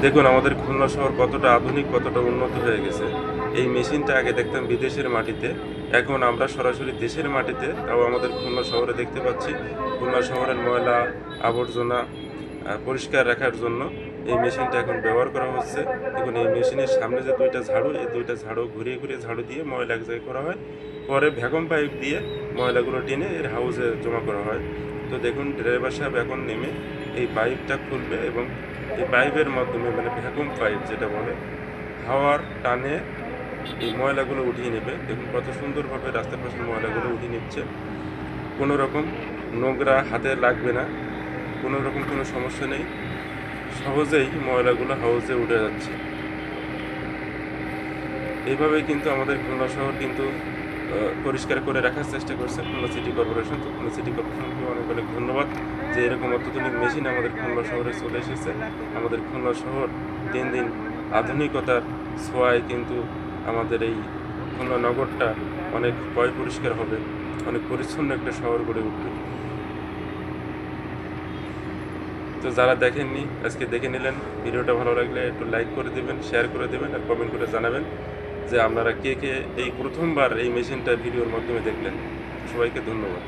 দেখুন আমাদের খুলনা শহর কতটা আধুনিক, কতটা উন্নত হয়ে গেছে। এই মেশিনটা আগে দেখতাম বিদেশের মাটিতে, এখন আমরা সরাসরি দেশের মাটিতে, তাও আমাদের খুলনা শহরে দেখতে পাচ্ছি। খুলনা শহরের ময়লা, আবর্জনা পরিষ্কার রাখার জন্য এই মেশিনটা এখন ব্যবহার করা হচ্ছে। দেখুন এই মেশিনের সামনে যে ২ টা ঝাড়ু, এই ২ টা ঝাড়ু ঘুরিয়ে, ঘুরিয়ে ঝাড়ু দিয়ে ময়লা এক জায়গায় করা হয়। পরে ভ্যাকুয়াম পাইপ দিয়ে ময়লাগুলো টেনে এর হাউজে জমা করা হয়। তো দেখুন ড্রাইভার সাহেব এখন নেমে এই পাইপটা খুলবে এবং এই পাইপের মাধ্যমে মানে ভ্যাকুয়াম পাইপ যেটা বলে, হাওয়ার টানে এই ময়লাগুলো উঠিয়ে নেবে। দেখুন কত সুন্দরভাবে রাস্তার পাশের ময়লাগুলো উঠিয়ে নিচ্ছে। কোনো রকম নোংরা হাতে লাগবে না, কোনো রকম কোনো সমস্যা নেই। সহজেই ময়লাগুলো হাউজে উঠে যাচ্ছে। এইভাবেই কিন্তু আমাদের খুলনা শহর কিন্তু পরিষ্কার করে রাখার চেষ্টা করছে খুলনা সিটি কর্পোরেশন। তো খুলনা সিটি কর্পোরেশনকে অনেক, অনেক ধন্যবাদ যে এরকম অত্যাধুনিক মেশিন আমাদের খুলনা শহরে চলে এসেছে। আমাদের খুলনা শহর দিন, দিন আধুনিকতার ছোঁয়ায় কিন্তু আমাদের এই খুলনা নগরটা অনেক পরিষ্কার হবে, অনেক পরিচ্ছন্ন একটা শহর গড়ে উঠবে। তো যারা দেখেননি আজকে দেখে নিলেন। ভিডিওটা ভালো লাগলে একটু লাইক করে দিবেন, শেয়ার করে দিবেন আর কমেন্ট করে জানাবেন যে আপনারা কে, কে এই প্রথমবার এই মেশিনটা ভিডিওর মাধ্যমে দেখলেন। সবাইকে ধন্যবাদ।